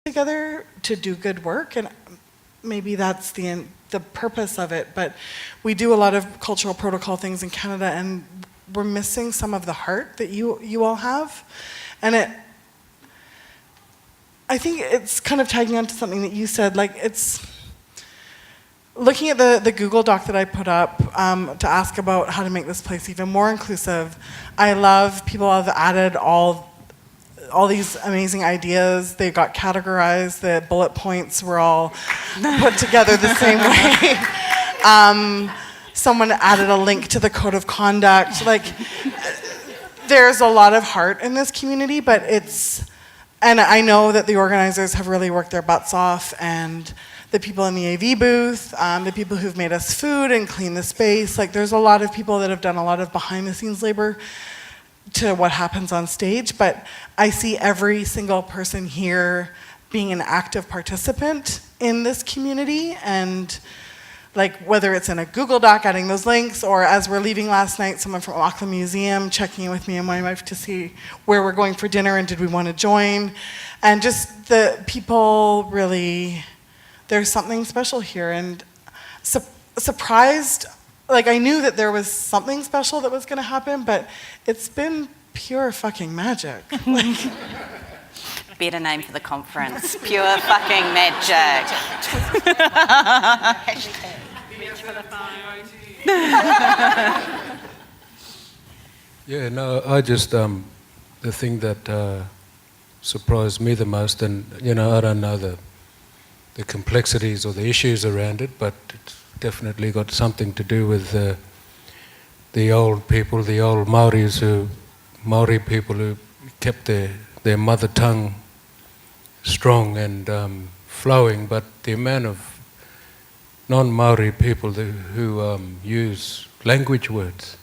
together to do good work, and maybe that's the purpose of it, but we do a lot of cultural protocol things in Canada, and we're missing some of the heart that you all have. And I think it's kind of tagging on to something that you said, like it's looking at the Google Doc that I put up to ask about how to make this place even more inclusive. I love people have added all these amazing ideas. They got categorized. The bullet points were all put together the same way. Someone added a link to the code of conduct. Like, there's a lot of heart in this community, but and I know that the organizers have really worked their butts off, and the people in the AV booth, the people who've made us food and cleaned the space. Like, there's a lot of people that have done a lot of behind the scenes labor to what happens on stage, but I see every single person here being an active participant in this community, and like whether it's in a Google Doc adding those links, or as we're leaving last night, someone from Auckland Museum checking in with me and my wife to see where we're going for dinner and did we want to join. And just the people really, there's something special here, and surprised. Like, I knew that there was something special that was going to happen, but it's been pure fucking magic. Like, better name for the conference. Pure fucking magic. Yeah, no, I just, the thing that surprised me the most, and, you know, I don't know the complexities or the issues around it, but it's definitely got something to do with the old people, the old Maori people who kept their mother tongue strong and flowing, but the amount of non-Maori people who use language words,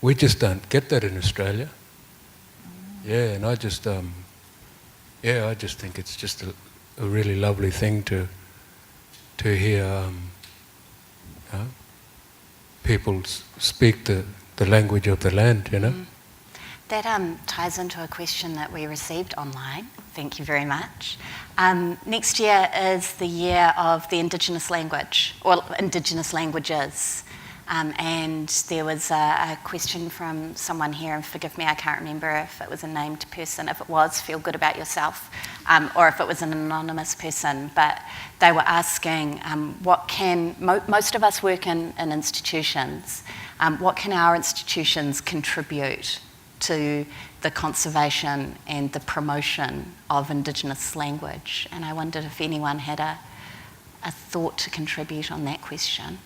we just don't get that in Australia. Yeah, and I just think it's just a really lovely thing to hear people speak the language of the land, you know. That ties into a question that we received online. Thank you very much. Next year is the year of the Indigenous language, or Indigenous languages. And there was a question from someone here, and forgive me, I can't remember if it was a named person. If it was, feel good about yourself, or if it was an anonymous person. But they were asking, most of us work in institutions, what can our institutions contribute to the conservation and the promotion of Indigenous language? And I wondered if anyone had a thought to contribute on that question.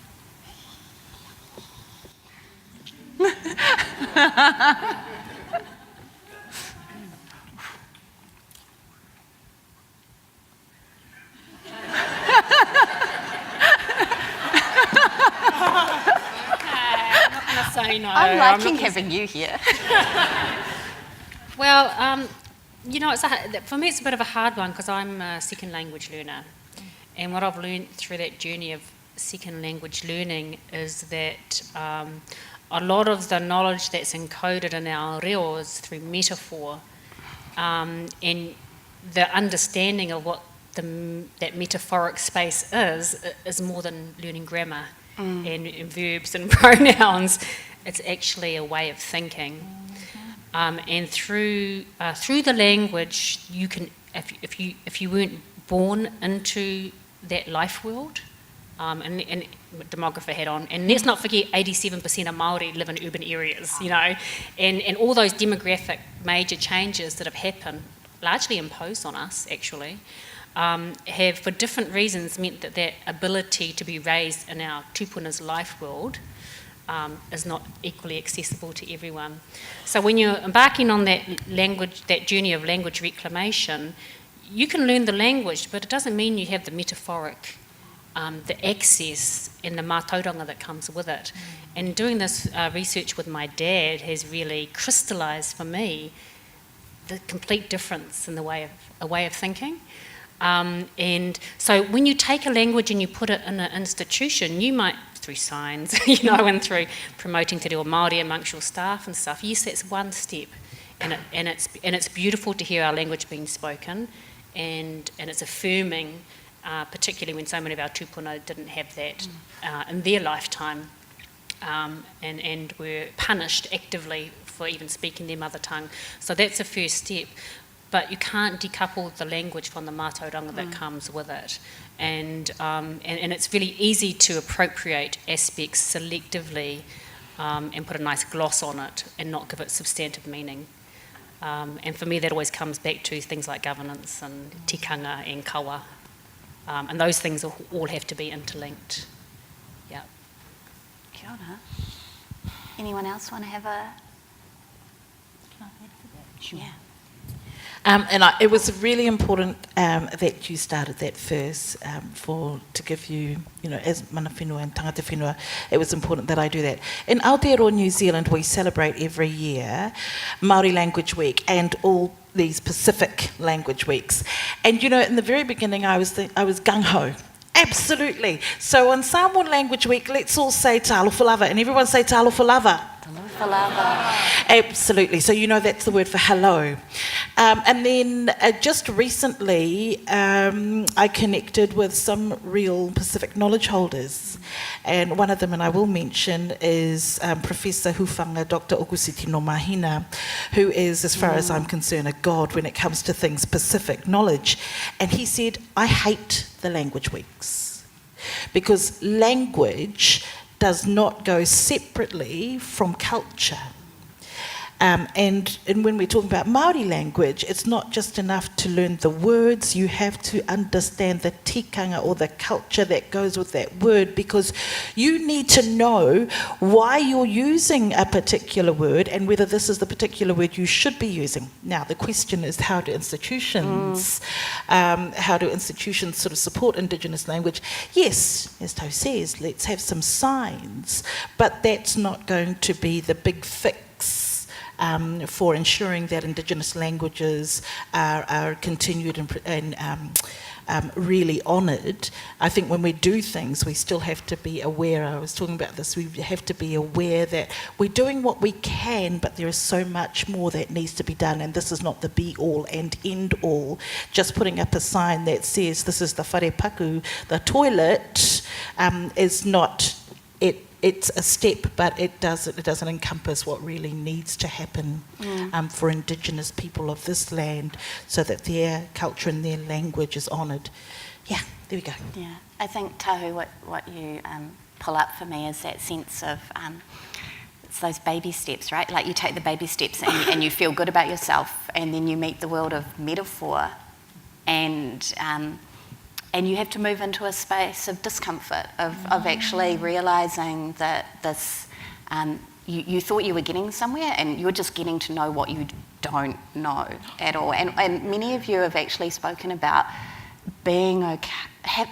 Say no. I'm liking having you here. Well, you know, for me it's a bit of a hard one because I'm a second language learner, and what I've learned through that journey of second language learning is that a lot of the knowledge that's encoded in our reo is through metaphor, and the understanding of what that metaphoric space is more than learning grammar and verbs and pronouns. It's actually a way of thinking, and through the language, you can, if you weren't born into that life world, and demographer hat on, and let's not forget 87% of Māori live in urban areas, you know, and all those demographic major changes that have happened, largely imposed on us actually, have for different reasons meant that ability to be raised in our tupuna's life world is not equally accessible to everyone. So when you're embarking on that journey of language reclamation, you can learn the language, but it doesn't mean you have the metaphoric, the access and the mātauranga that comes with it. And doing this research with my dad has really crystallised for me the complete difference in the way of thinking. And so when you take a language and you put it in an institution, you might, through signs, you know, and through promoting te reo Māori amongst your staff and stuff, yes, that's one step. And it's beautiful to hear our language being spoken, and it's affirming, particularly when so many of our tupuna didn't have that in their lifetime, and were punished actively for even speaking their mother tongue. So that's a first step. But you can't decouple the language from the mātauranga that comes with it. And it's really easy to appropriate aspects selectively and put a nice gloss on it and not give it substantive meaning. And for me, that always comes back to things like governance and tikanga and kawa. And those things all have to be interlinked. Yeah. Kia ora. Anyone else want to have a... Yeah. It was really important that you started that first to give you, as mana whenua and tangata whenua, it was important that I do that. In Aotearoa, New Zealand, we celebrate every year Māori Language Week and all these Pacific language weeks. And in the very beginning I was gung-ho. Absolutely. So on Samoan Language Week, let's all say talofa lava, and everyone say talofa lava. Talofa lava. Absolutely. So that's the word for hello. And then just recently, I connected with some real Pacific knowledge holders. And one of them, and I will mention, is Professor Hufanga, Dr. Okusiti no Mahina, who is, as far as I'm concerned, a god when it comes to things Pacific knowledge. And he said, I hate the language weeks because language does not go separately from culture. And when we're talking about Māori language, it's not just enough to learn the words, you have to understand the tikanga or the culture that goes with that word, because you need to know why you're using a particular word and whether this is the particular word you should be using. Now, the question is how do institutions sort of support Indigenous language? Yes, as Tahu says, let's have some signs, but that's not going to be the big fix for ensuring that Indigenous languages are continued and really honoured. I think when we do things, we still have to be aware. I was talking about this. We have to be aware that we're doing what we can, but there is so much more that needs to be done, and this is not the be-all and end-all. Just putting up a sign that says this is the wharepaku, the toilet, is not it. It's a step, but it doesn't encompass what really needs to happen for Indigenous people of this land, so that their culture and their language is honoured. Yeah, there we go. Yeah, I think, Tahu, what you pull up for me is that sense of it's those baby steps, right? Like you take the baby steps and you feel good about yourself, and then you meet the world of metaphor, and you have to move into a space of discomfort, of actually realising that this, you thought you were getting somewhere and you're just getting to know what you don't know at all. And many of you have actually spoken about being okay,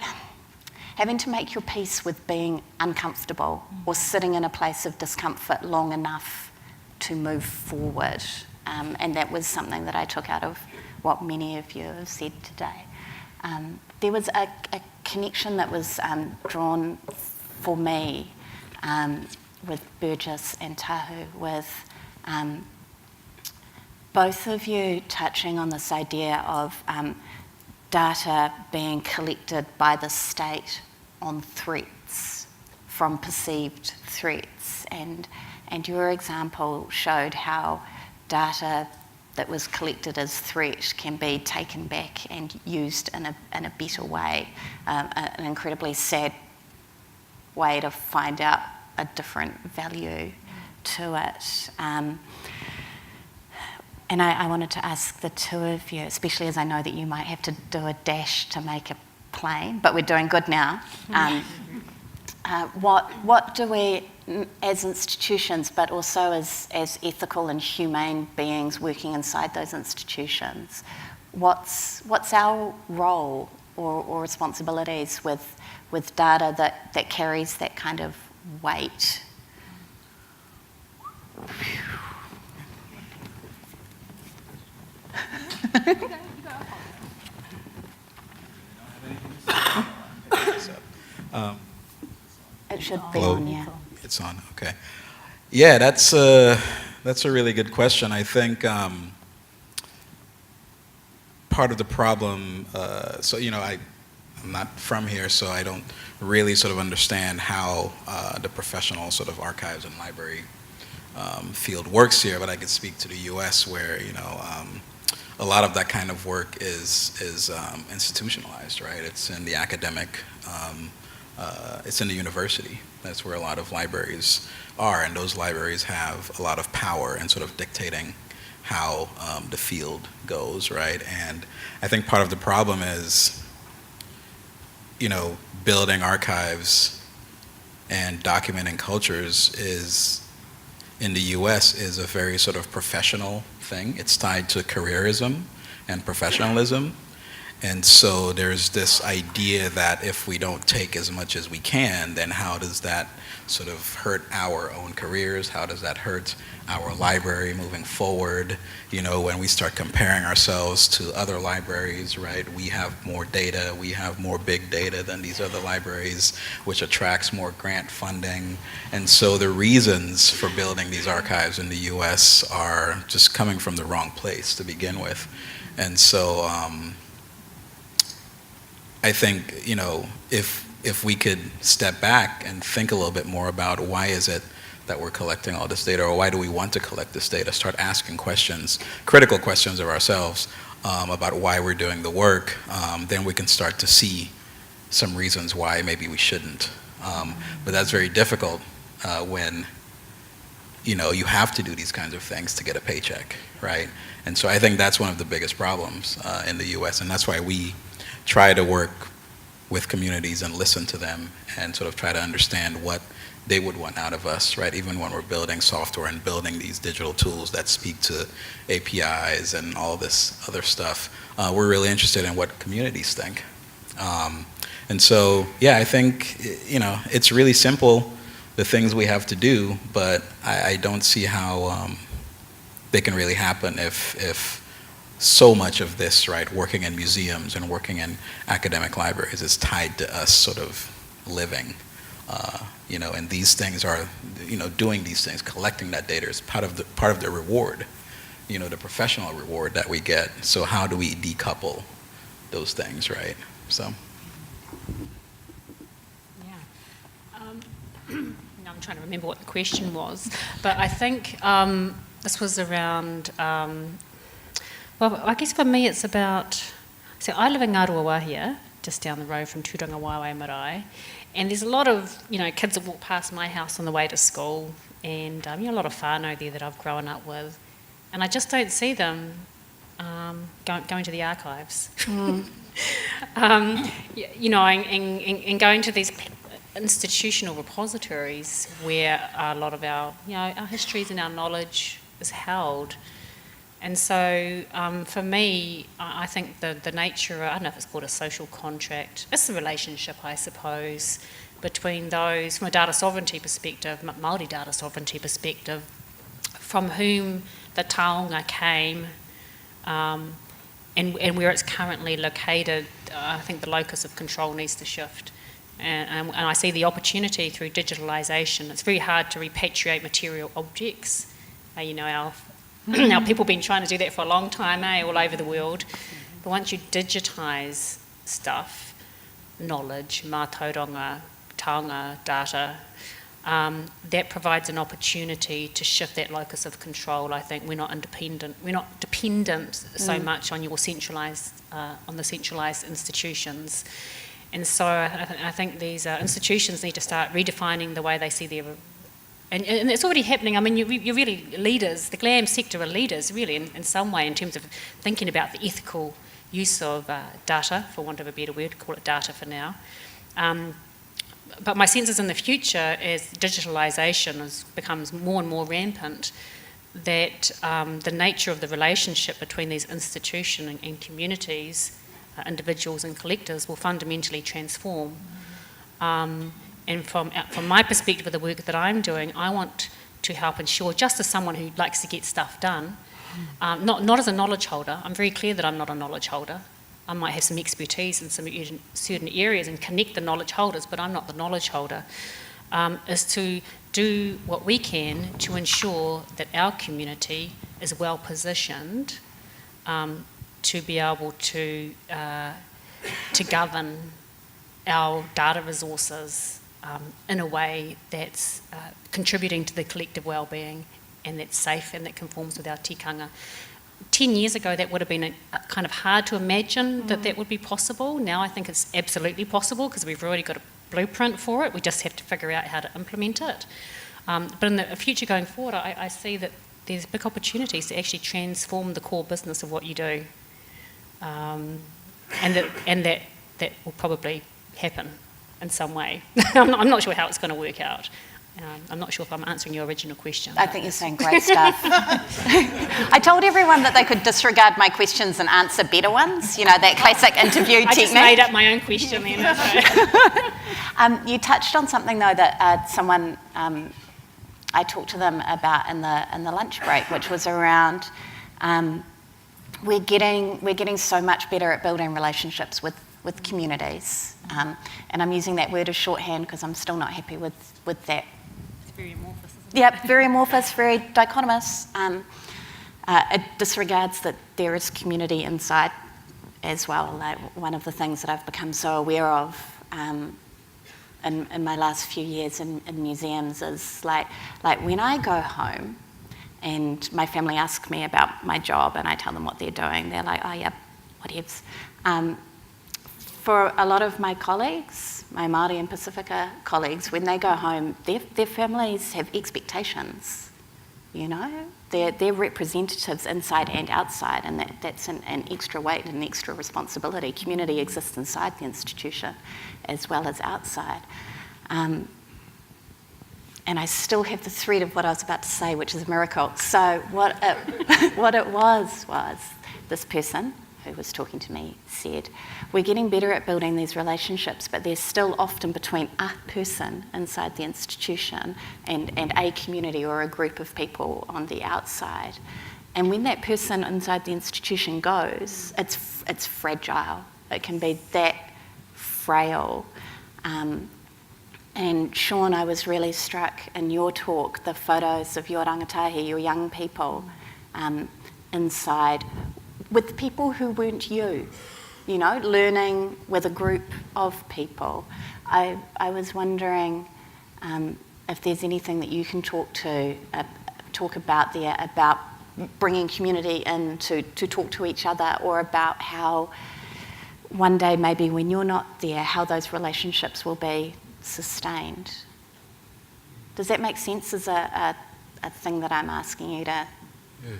having to make your peace with being uncomfortable or sitting in a place of discomfort long enough to move forward. And that was something that I took out of what many of you have said today. There was a connection that was drawn for me with Bergis and Tahu, with both of you touching on this idea of data being collected by the state on threats, from perceived threats. And your example showed how data that was collected as threat can be taken back and used in a better way, an incredibly sad way to find out a different value to it. And I wanted to ask the two of you, especially as I know that you might have to do a dash to make a plane, but we're doing good now. What do we, as institutions, but also as ethical and humane beings working inside those institutions, what's our role or responsibilities with data that carries that kind of weight? It should be Hello? on, yeah. It's on, okay. Yeah, that's a really good question. I think part part of the problem, so, you know, I'm not from here, so I don't really sort of understand how the professional sort of archives and library field works here, but I could speak to the US where, you know, a lot of that kind of work is institutionalized, right? It's in the academic, it's in the university. That's where a lot of libraries are, and those libraries have a lot of power in sort of dictating how the field goes, right? And I think part of the problem is, you know, building archives and documenting cultures is, in the US, is a very sort of professional thing. It's tied to careerism and professionalism. And so there's this idea that if we don't take as much as we can, then how does that sort of hurt our own careers? How does that hurt our library moving forward? You know, when we start comparing ourselves to other libraries, right? We have more data, we have more big data than these other libraries, which attracts more grant funding. And so the reasons for building these archives in the US are just coming from the wrong place to begin with. And so, I think, you know, if we could step back and think a little bit more about why is it that we're collecting all this data, or why do we want to collect this data, start asking questions, critical questions of ourselves about why we're doing the work, then we can start to see some reasons why maybe we shouldn't. But that's very difficult when, you know, you have to do these kinds of things to get a paycheck, right? And so I think that's one of the biggest problems in the US, and that's why we try to work with communities and listen to them and sort of try to understand what they would want out of us, right? Even when we're building software and building these digital tools that speak to APIs and all this other stuff, we're really interested in what communities think. And so, yeah, I think, you know, it's really simple, the things we have to do, but I don't see how they can really happen if so much of this, right, working in museums and working in academic libraries is tied to us sort of living, you know, and these things are, you know, doing these things, collecting that data is part of the reward, you know, the professional reward that we get. So how do we decouple those things, right? So. Now I'm trying to remember what the question was, but I think this was around. Well, I guess for me it's about, so I live in Ngaruawahia, just down the road from Turangawaewae Marae, and there's a lot of, you know, kids that walk past my house on the way to school, and you know, a lot of whānau there that I've grown up with, and I just don't see them going to the archives. You know, and going to these institutional repositories where a lot of our, you know, our histories and our knowledge is held. And so for me, I think the nature, I don't know if it's called a social contract, it's a relationship, I suppose, between those, from a data sovereignty perspective, Māori data sovereignty perspective, from whom the taonga came, and where it's currently located. I think the locus of control needs to shift. And I see the opportunity through digitalisation. It's very hard to repatriate material objects. You know, now people have been trying to do that for a long time, all over the world. But once you digitise stuff, knowledge, mātauranga, taonga, data, that provides an opportunity to shift that locus of control. I think we're not dependent so much on your centralised, on the centralised institutions. And so I think these institutions need to start redefining the way they see their. And it's already happening. I mean, you're really leaders. The GLAM sector are leaders, really, in some way, in terms of thinking about the ethical use of data, for want of a better word, call it data for now. But my sense is in the future, as digitalisation becomes more and more rampant, that the nature of the relationship between these institutions and communities, individuals and collectors, will fundamentally transform. And from my perspective of the work that I'm doing, I want to help ensure, just as someone who likes to get stuff done, not as a knowledge holder. I'm very clear that I'm not a knowledge holder. I might have some expertise in some certain areas and connect the knowledge holders, but I'm not the knowledge holder, is to do what we can to ensure that our community is well positioned to be able to govern our data resources in a way that's contributing to the collective well-being and that's safe and that conforms with our tikanga. 10 years ago, that would have been kind of hard to imagine that would be possible. Now I think it's absolutely possible because we've already got a blueprint for it. We just have to figure out how to implement it. But in the future going forward, I see that there's big opportunities to actually transform the core business of what you do. And that will probably happen in some way. I'm not sure how it's going to work out. I'm not sure if I'm answering your original question. I think you're saying great stuff. I told everyone that they could disregard my questions and answer better ones, you know, that classic interview technique. I just made up my own question then. You touched on something though that someone, I talked to them about in the lunch break, which was around we're getting so much better at building relationships with communities. And I'm using that word as shorthand because I'm still not happy with that. It's very amorphous, isn't it? Yep, very amorphous, very dichotomous. It disregards that there is community inside as well. Like one of the things that I've become so aware of in my last few years in museums is like when I go home and my family asks me about my job and I tell them what they're doing, they're like, oh yeah, whatevs. For a lot of my colleagues, my Māori and Pacifica colleagues, when they go home, their families have expectations, you know? They're representatives inside and outside, and that's an extra weight and an extra responsibility. Community exists inside the institution as well as outside. And I still have the thread of what I was about to say, which is a miracle. So what it was this person who was talking to me said, we're getting better at building these relationships, but they're still often between a person inside the institution and a community or a group of people on the outside. And when that person inside the institution goes, it's fragile. It can be that frail. And Shaun, I was really struck in your talk, the photos of your rangatahi, your young people, inside with people who weren't you know, learning with a group of people. I was wondering if there's anything that you can talk about there, about bringing community in to talk to each other, or about how one day maybe when you're not there, how those relationships will be sustained. Does that make sense as a thing that I'm asking you to? Yeah.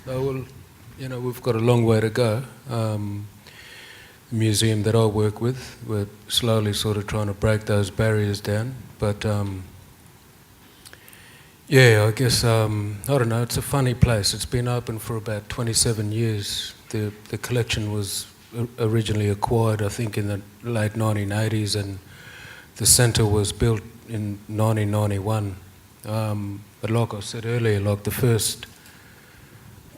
No, well, you know, we've got a long way to go. The museum that I work with, we're slowly sort of trying to break those barriers down. But yeah, I guess, I don't know, it's a funny place. It's been open for about 27 years. The collection was originally acquired, I think, in the late 1980s, and the centre was built in 1991. But like I said earlier, like the first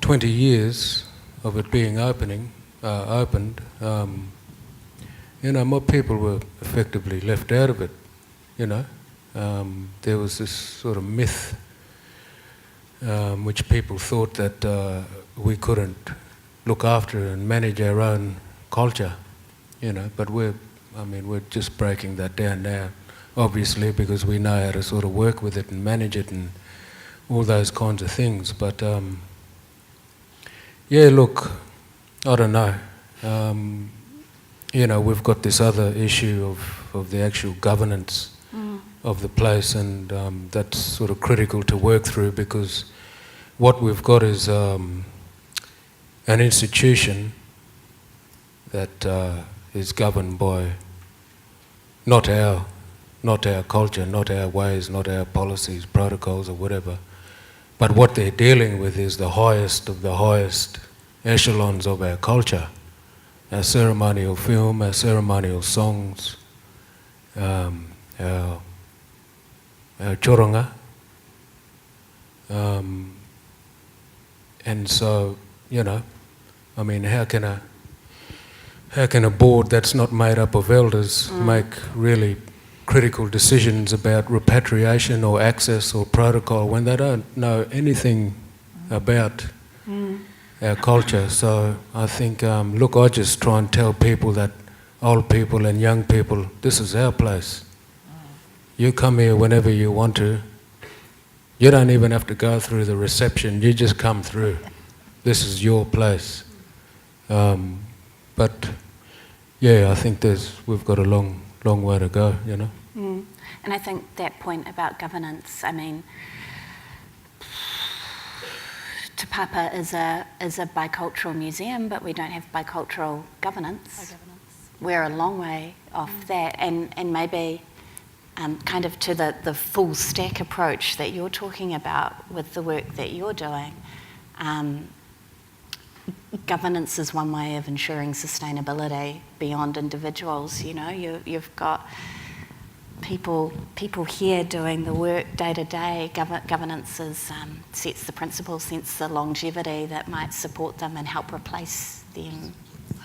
20 years of it being opened, you know, my people were effectively left out of it, you know. There was this sort of myth which people thought that we couldn't look after and manage our own culture, you know, but we're just breaking that down now, obviously, because we know how to sort of work with it and manage it and all those kinds of things. But yeah, look, I don't know. You know, we've got this other issue of the actual governance of the place, and that's sort of critical to work through, because what we've got is an institution that is governed by not our culture, not our ways, not our policies, protocols or whatever, but what they're dealing with is the highest of the highest echelons of our culture. Our ceremonial film, our ceremonial songs, our choronga. And so, you know, I mean, how can a board that's not made up of elders make really critical decisions about repatriation or access or protocol when they don't know anything about our culture. So I think, look, I just try and tell people that, old people and young people, this is our place. You come here whenever you want to. You don't even have to go through the reception, you just come through. This is your place. But yeah, I think we've got a long way to go, you know. And I think that point about governance, I mean, Te Papa is a bicultural museum, but we don't have bicultural governance. We're a long way off that, and maybe kind of to the full stack approach that you're talking about with the work that you're doing. Governance is one way of ensuring sustainability beyond individuals. You know, you've got people here doing the work day to day. Governance sets the principles, sets the longevity that might support them and help replace them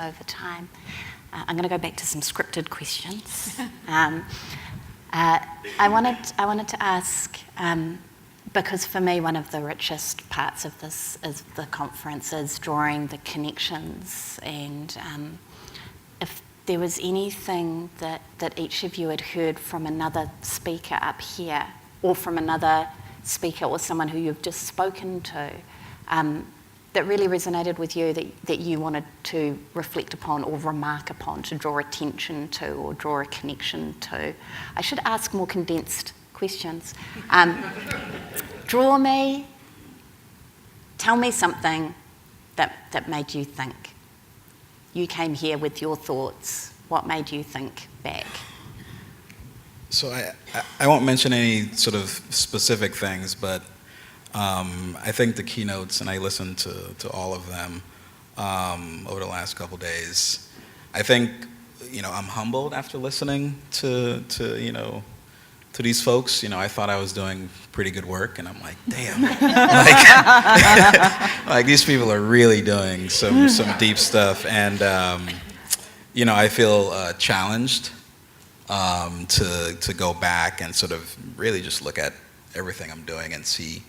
over time. I'm going to go back to some scripted questions. I wanted to ask, because for me one of the richest parts of this is the conference is drawing the connections, and if there was anything that each of you had heard from another speaker up here, or from another speaker or someone who you've just spoken to, that really resonated with you, that you wanted to reflect upon or remark upon, to draw attention to or draw a connection to. I should ask more condensed questions. Tell me something that made you think. You came here with your thoughts. What made you think back? So I won't mention any sort of specific things, but I think the keynotes, and I listened to all of them over the last couple days. I think, you know, I'm humbled after listening to these folks. You know, I thought I was doing pretty good work, and I'm like, damn, like these people are really doing some deep stuff, and you know, I feel challenged to go back and sort of really just look at everything I'm doing and see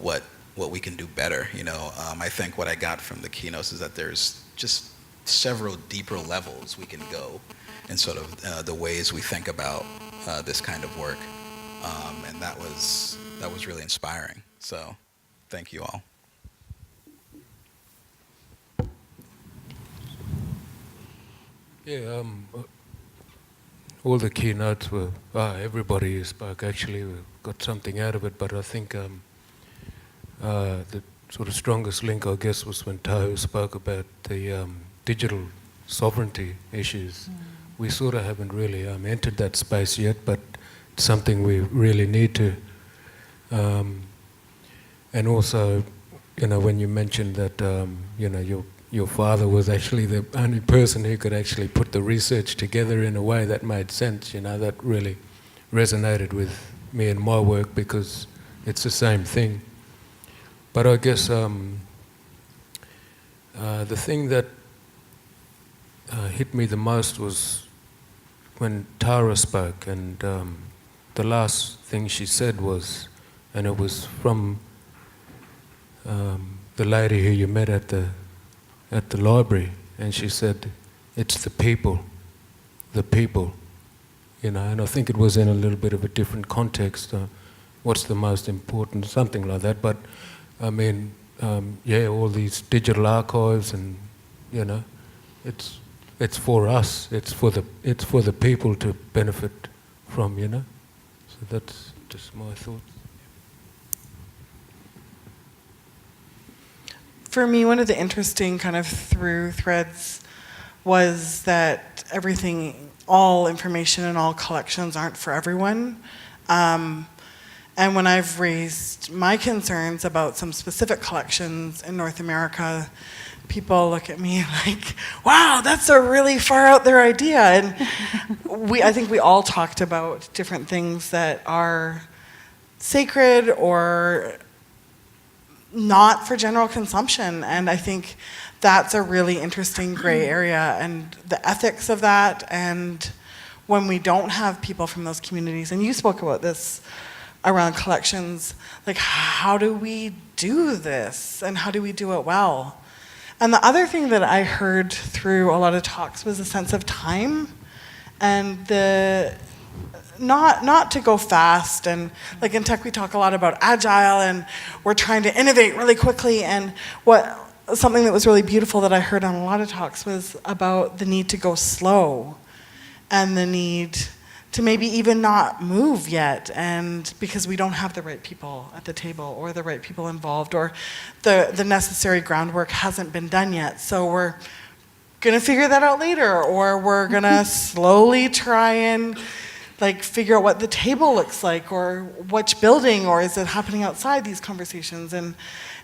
what we can do better. You know, I think what I got from the keynotes is that there's just several deeper levels we can go in sort of the ways we think about this kind of work, and that was really inspiring. So, thank you all. Yeah, all the keynotes were, everybody who spoke actually got something out of it, but I think the sort of strongest link, I guess, was when Tahu spoke about the digital sovereignty issues. We sort of haven't really entered that space yet, but it's something we really need to. And also, you know, when you mentioned that, you know, your father was actually the only person who could actually put the research together in a way that made sense, you know, that really resonated with me and my work, because it's the same thing. But I guess the thing that hit me the most was when Tara spoke, and the last thing she said was, and it was from the lady who you met at the library, and she said, it's the people, you know, and I think it was in a little bit of a different context, what's the most important, something like that, but I mean, yeah, all these digital archives, and, you know, it's for us, it's for the people to benefit from, you know, so that's just my thoughts. For me, one of the interesting kind of through threads was that all information and all collections aren't for everyone. And when I've raised my concerns about some specific collections in North America, people look at me like, wow, that's a really far out there idea. And I think we all talked about different things that are sacred or not for general consumption, and I think that's a really interesting gray area, and the ethics of that, and when we don't have people from those communities, and you spoke about this around collections, like how do we do this and how do we do it well? And the other thing that I heard through a lot of talks was a sense of time and the not to go fast. And like in tech we talk a lot about agile and we're trying to innovate really quickly, and something that was really beautiful that I heard on a lot of talks was about the need to go slow and the need to maybe even not move yet, and because we don't have the right people at the table or the right people involved, or the necessary groundwork hasn't been done yet. So we're gonna figure that out later, or we're gonna slowly try and like figure out what the table looks like, or which building, or is it happening outside, these conversations. And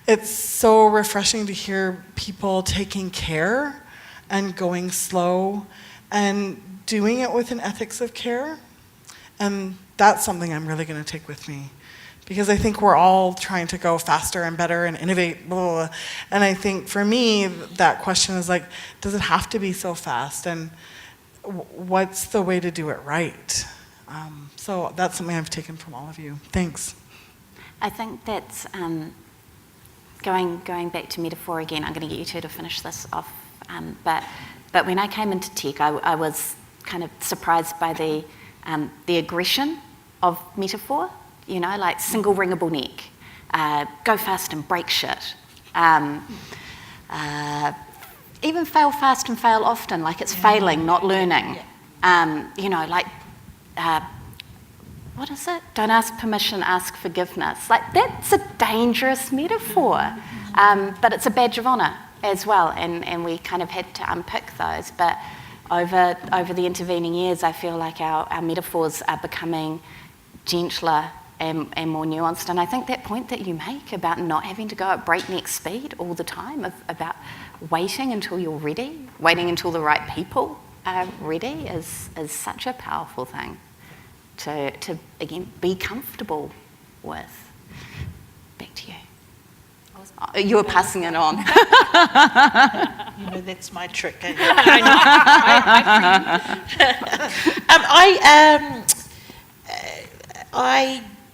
it's so refreshing to hear people taking care and going slow and doing it with an ethics of care. And that's something I'm really going to take with me, because I think we're all trying to go faster and better and innovate, blah, blah, blah. And I think for me, that question is like, does it have to be so fast? And what's the way to do it right? So that's something I've taken from all of you. Thanks. I think that's going back to metaphor again. I'm going to get you two to finish this off. But when I came into tech, I was kind of surprised by the aggression of metaphor. You know, like single ringable neck, go fast and break shit. Even fail fast and fail often, like it's failing, not learning. You know, like, what is it? Don't ask permission, ask forgiveness. Like, that's a dangerous metaphor, but it's a badge of honour as well, and we kind of had to unpick those. But over the intervening years, I feel like our metaphors are becoming gentler and more nuanced. And I think that point that you make about not having to go at breakneck speed all the time, about waiting until you're ready, waiting until the right people are ready, is such a powerful thing to again, be comfortable with. Back to you. You were passing it on. You know, that's my trick. Eh?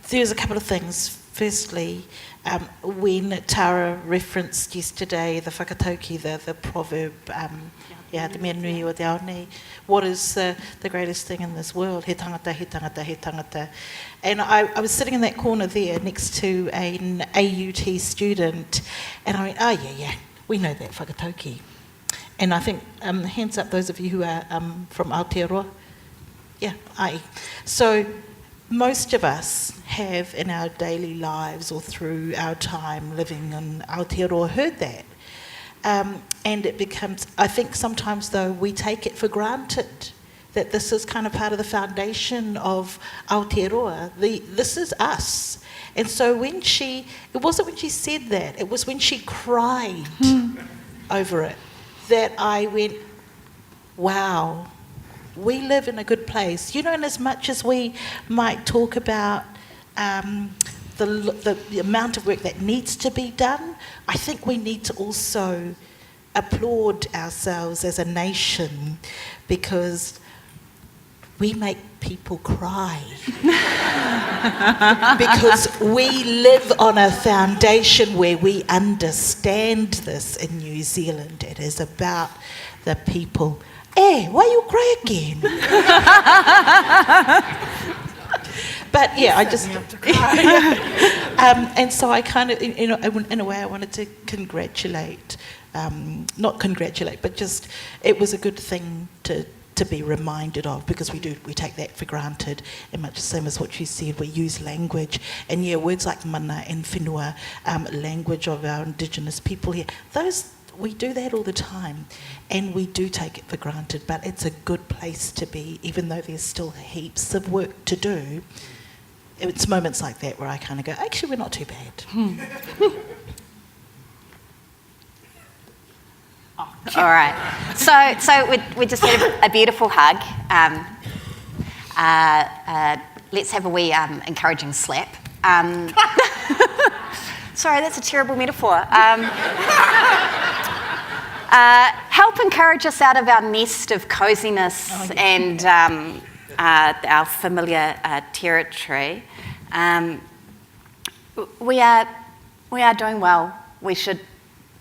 There's a couple of things. Firstly, when Tara referenced yesterday the whakatauki, the proverb, te mea nui o te ao nei, what is the greatest thing in this world? He tangata, he tangata, he tangata. And I was sitting in that corner there next to an AUT student, and I went, yeah, we know that whakatauki. And I think, hands up those of you who are from Aotearoa. Yeah, aye. So most of us have in our daily lives or through our time living in Aotearoa heard that. And it becomes, I think sometimes though, we take it for granted that this is kind of part of the foundation of Aotearoa. This is us. And so it wasn't when she said that, it was when she cried over it that I went, wow, we live in a good place. You know, and as much as we might talk about the amount of work that needs to be done, I think we need to also applaud ourselves as a nation, because we make people cry. Because we live on a foundation where we understand this in New Zealand. It is about the people. Hey, why you cry again? But yeah, I just... and so I kind of, you know, in a way I wanted to congratulate, not congratulate, but just, it was a good thing to be reminded of, because we take that for granted, and much the same as what you said, we use language, and yeah, words like mana and whenua, language of our indigenous people here, we do that all the time, and we do take it for granted, but it's a good place to be, even though there's still heaps of work to do. It's moments like that where I kind of go, actually, we're not too bad. All right. So we just had a beautiful hug. Let's have a wee encouraging slap. Sorry, that's a terrible metaphor. Help encourage us out of our nest of coziness and our familiar territory. We are doing well. We should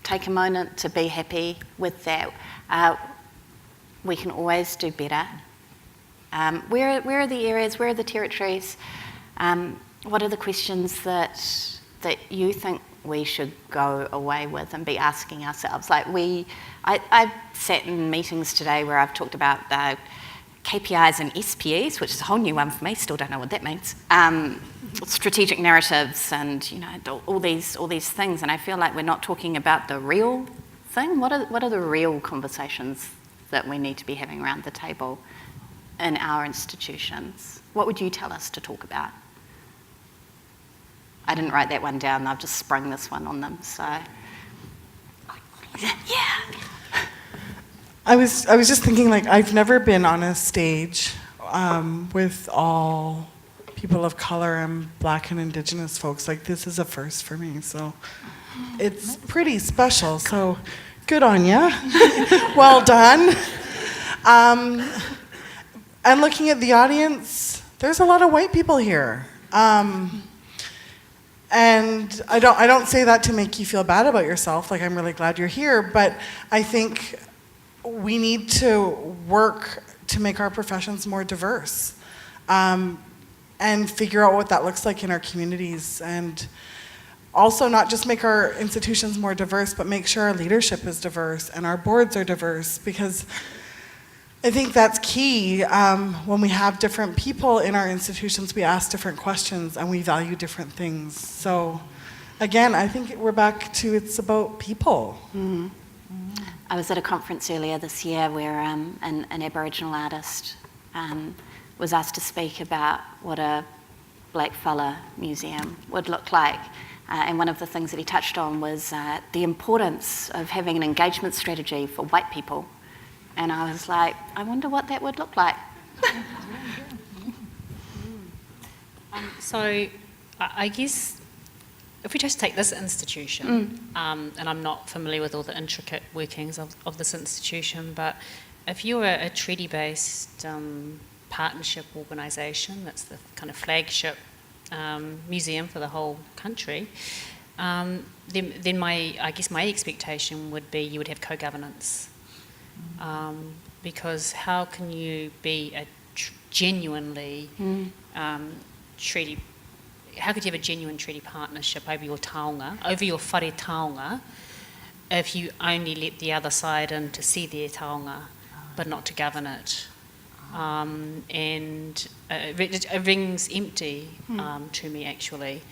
take a moment to be happy with that. We can always do better. Where are the areas, where are the territories? What are the questions that you think we should go away with and be asking ourselves? Like I've sat in meetings today where I've talked about KPIs and SPEs, which is a whole new one for me, still don't know what that means. Strategic narratives and all these things, and I feel like we're not talking about the real thing. What are the real conversations that we need to be having around the table in our institutions? What would you tell us to talk about? I didn't write that one down, I've just sprung this one on them, so. Yeah. I was just thinking, like, I've never been on a stage with all people of color and Black and Indigenous folks. Like, this is a first for me, so it's pretty special, so good on ya. Well done. And looking at the audience, there's a lot of white people here. And I don't say that to make you feel bad about yourself, like I'm really glad you're here, but I think we need to work to make our professions more diverse, and figure out what that looks like in our communities, and also not just make our institutions more diverse, but make sure our leadership is diverse and our boards are diverse, because I think that's key. When we have different people in our institutions, we ask different questions and we value different things. So again, I think we're back to it's about people. Mm-hmm. I was at a conference earlier this year where an Aboriginal artist was asked to speak about what a blackfella museum would look like. And one of the things that he touched on was the importance of having an engagement strategy for white people. And I was like, I wonder what that would look like. So I guess if we just take this institution, and I'm not familiar with all the intricate workings of this institution, but if you're a treaty-based partnership organisation, that's the kind of flagship museum for the whole country, then my expectation would be you would have co-governance. Because how can you be a genuinely treaty? How could you have a genuine treaty partnership over your taonga, over your whare taonga, if you only let the other side in to see their taonga, but not to govern it? And it rings empty to me, actually.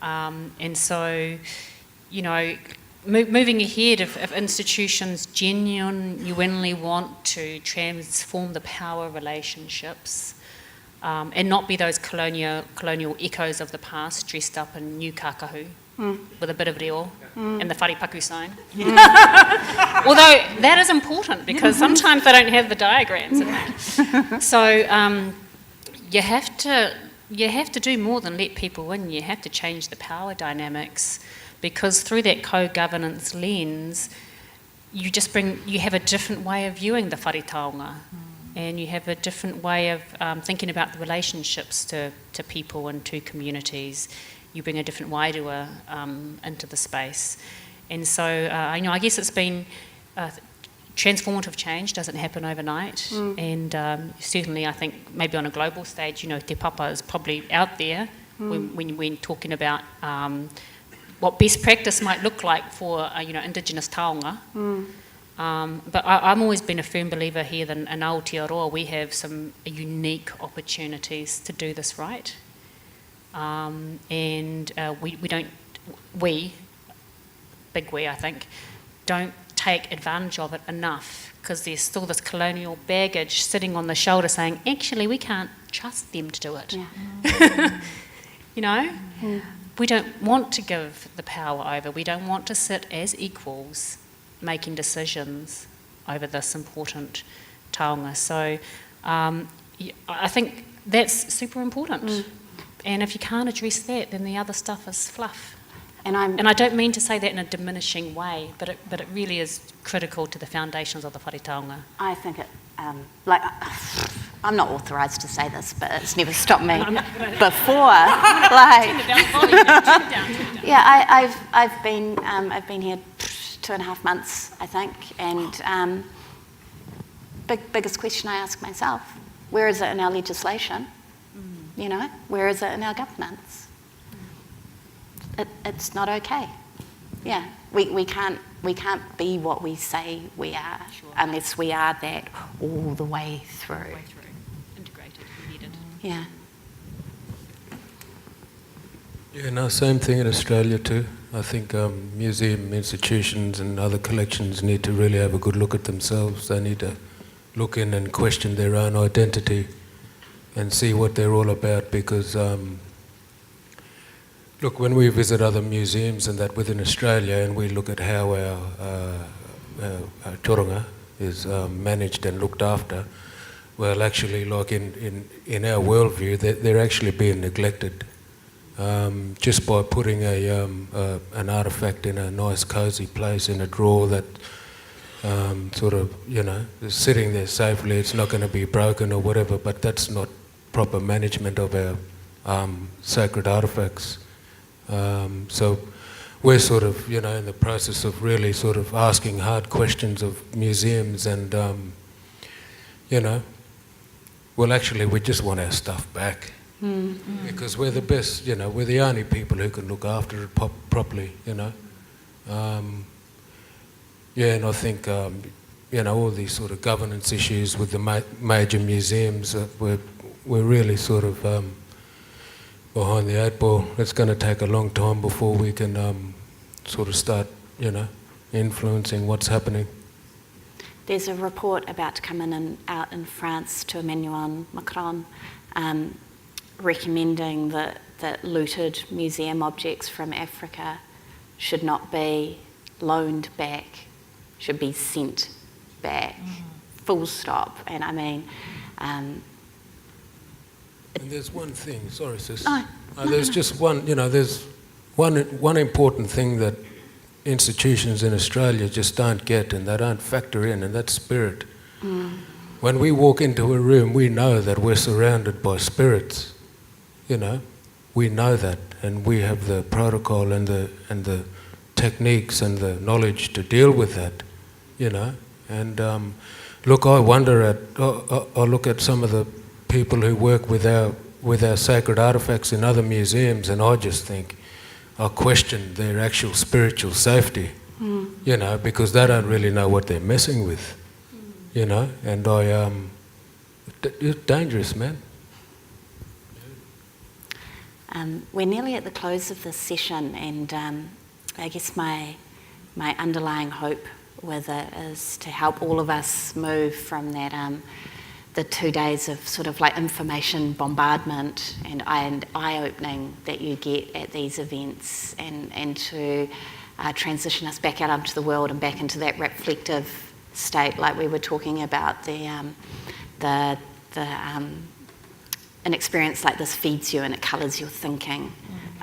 And so, moving ahead, if institutions genuinely want to transform the power relationships and not be those colonial echoes of the past dressed up in new kakahu with a bit of reo and the wharepaku sign. Although that is important because sometimes they don't have the diagrams in that. So you have to do more than let people in. You have to change the power dynamics, because through that co-governance lens, you have a different way of viewing the whare taonga, and you have a different way of thinking about the relationships to people and to communities. You bring a different wairua into the space. And so, I guess it's been transformative change doesn't happen overnight, and certainly I think maybe on a global stage, te papa is probably out there when talking about what best practice might look like for Indigenous taonga. But I'm always been a firm believer here that in Aotearoa we have some unique opportunities to do this right. And I think, don't take advantage of it enough, because there's still this colonial baggage sitting on the shoulder saying, actually, we can't trust them to do it. Yeah. We don't want to give the power over. We don't want to sit as equals making decisions over this important taonga. So I think that's super important. And if you can't address that, then the other stuff is fluff. And I don't mean to say that in a diminishing way, but it really is critical to the foundations of the whare taonga. I think it, I'm not authorised to say this, but it's never stopped me before. Like, yeah, I've been here 2.5 months, I think, and biggest question I ask myself: where is it in our legislation? You know, where is it in our governance? It's not okay. Yeah, we can't be what we say we are unless we are that all the way through. Integrated, embedded. Yeah. Yeah, no, same thing in Australia too. I think museum institutions and other collections need to really have a good look at themselves. They need to look in and question their own identity and see what they're all about, because look, when we visit other museums and that within Australia, and we look at how our toronga is managed and looked after, well, actually, like in our worldview, they're actually being neglected. Just by putting an artifact in a nice, cosy place in a drawer that sort of, you know, is sitting there safely, it's not going to be broken or whatever, but that's not proper management of our sacred artifacts. So we're sort of, you know, in the process of really sort of asking hard questions of museums, and, you know, well, actually, we just want our stuff back. Because we're the best, you know, we're the only people who can look after it properly, you know. Yeah, and I think, you know, all these sort of governance issues with the major museums, we're really sort of behind the 8 ball. It's going to take a long time before we can sort of start, you know, influencing what's happening. There's a report about to come out in France to Emmanuel Macron, recommending that looted museum objects from Africa should not be loaned back, should be sent back, full stop. And I mean... and there's one thing, sorry sis, No, there's just one, you know, there's one important thing that institutions in Australia just don't get, and they don't factor in, and that's spirit. When we walk into a room, we know that we're surrounded by spirits. You know, we know that, and we have the protocol and the techniques and the knowledge to deal with that. You know, and look, I look at some of the people who work with our sacred artifacts in other museums, and I just think, I question their actual spiritual safety. You know, because they don't really know what they're messing with. You know, and it's dangerous, man. We're nearly at the close of this session, and I guess my underlying hope with it is to help all of us move from that the 2 days of sort of like information bombardment and eye-opening that you get at these events, and to transition us back out into the world and back into that reflective state, like we were talking about. An experience like this feeds you and it colours your thinking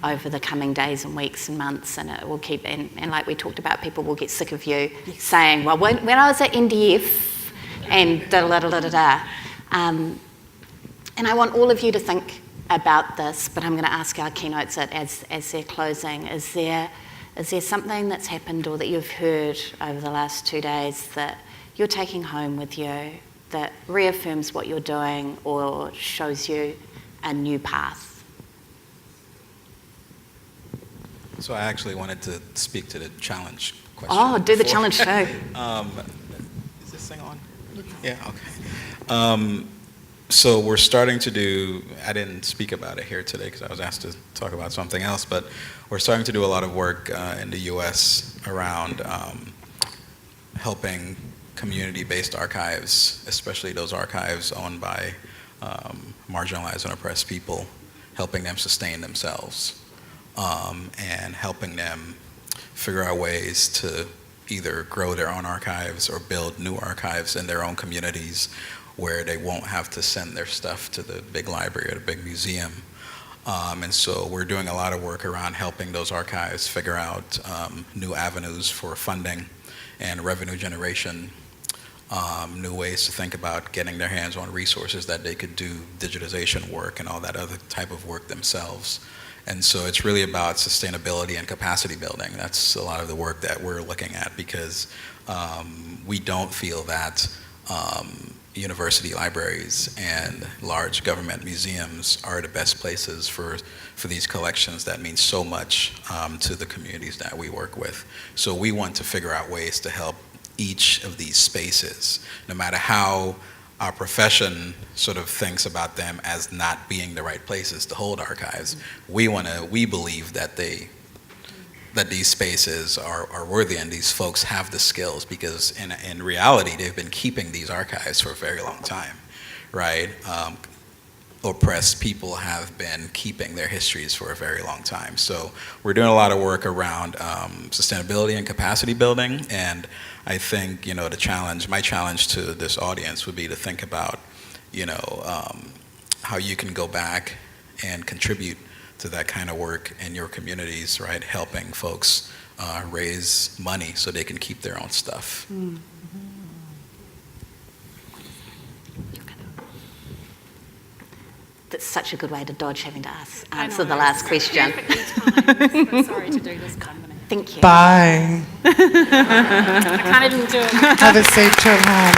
over the coming days and weeks and months, and it will keep, and like we talked about, people will get sick of you saying, well, when I was at NDF and da-da-da-da-da-da. And I want all of you to think about this, but I'm going to ask our keynotes as they're closing. Is there something that's happened or that you've heard over the last 2 days that you're taking home with you, that reaffirms what you're doing or shows you a new path? So I actually wanted to speak to the challenge question. Oh, do the challenge too. Is this thing on? Yeah, okay. So we're starting to do, I didn't speak about it here today because I was asked to talk about something else, but we're starting to do a lot of work in the US around helping community-based archives, especially those archives owned by marginalized and oppressed people, helping them sustain themselves, and helping them figure out ways to either grow their own archives or build new archives in their own communities where they won't have to send their stuff to the big library or the big museum. And so we're doing a lot of work around helping those archives figure out new avenues for funding and revenue generation, new ways to think about getting their hands on resources that they could do digitization work and all that other type of work themselves. And so it's really about sustainability and capacity building. That's a lot of the work that we're looking at, because we don't feel that university libraries and large government museums are the best places for these collections that mean so much to the communities that we work with. So we want to figure out ways to help each of these spaces, no matter how our profession sort of thinks about them as not being the right places to hold archives. We believe that these spaces are worthy, and these folks have the skills, because in reality they've been keeping these archives for a very long time, right? Oppressed people have been keeping their histories for a very long time. So we're doing a lot of work around sustainability and capacity building, and I think, my challenge to this audience would be to think about, how you can go back and contribute to that kind of work in your communities, right? Helping folks raise money so they can keep their own stuff. Mm. That's such a good way to dodge having to answer the last question. Sorry to do this, but I'm going to. Thank you. Bye. I can't even do it. Have a safe trip home.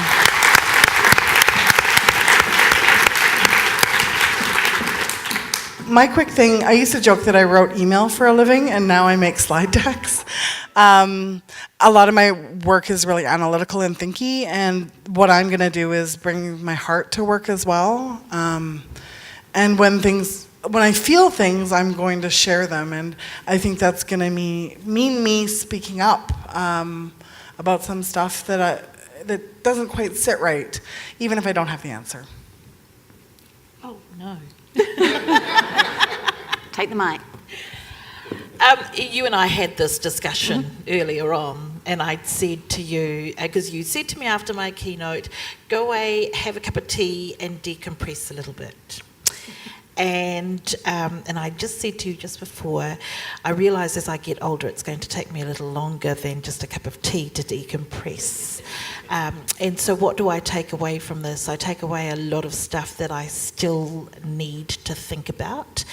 My quick thing, I used to joke that I wrote email for a living, and now I make slide decks. A lot of my work is really analytical and thinky, and what I'm going to do is bring my heart to work as well. And when I feel things, I'm going to share them, and I think that's going to mean me speaking up about some stuff that doesn't quite sit right, even if I don't have the answer. Oh, no. Take the mic. You and I had this discussion earlier on, and I said to you, because you said to me after my keynote, go away, have a cup of tea, and decompress a little bit. And I just said to you just before, I realise as I get older it's going to take me a little longer than just a cup of tea to decompress. And so what do I take away from this? I take away a lot of stuff that I still need to think about.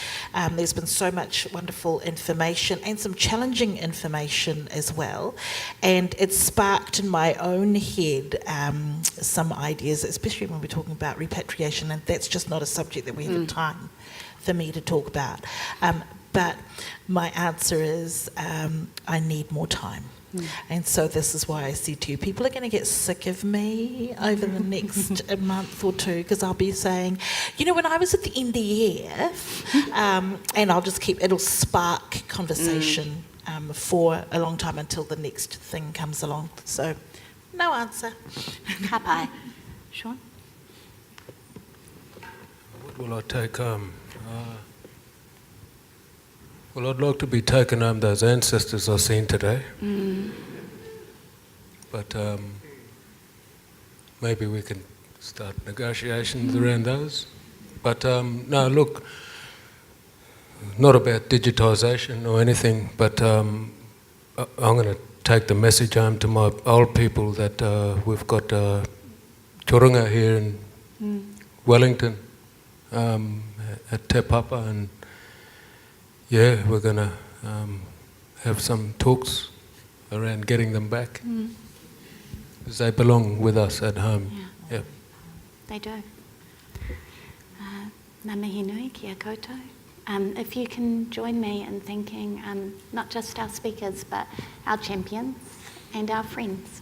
There's been so much wonderful information and some challenging information as well. And it's sparked in my own head some ideas, especially when we're talking about repatriation, and that's just not a subject that we have time for me to talk about. But my answer is I need more time. And so this is why I said to you, people are going to get sick of me over the next month or two, because I'll be saying, when I was at the NDF, and it'll spark conversation for a long time until the next thing comes along. So, no answer. Ka pai. Shaun? What will I take home? Well, I'd like to be taking home those ancestors I've seen today. But maybe we can start negotiations around those. But no, look, not about digitisation or anything, but I'm going to take the message home to my old people that we've got Turunga here in Wellington at Te Papa, and yeah, we're going to have some talks around getting them back, because they belong with us at home. Yeah. They do. Ngā mihi nui kia koutou. If you can join me in thanking not just our speakers, but our champions and our friends.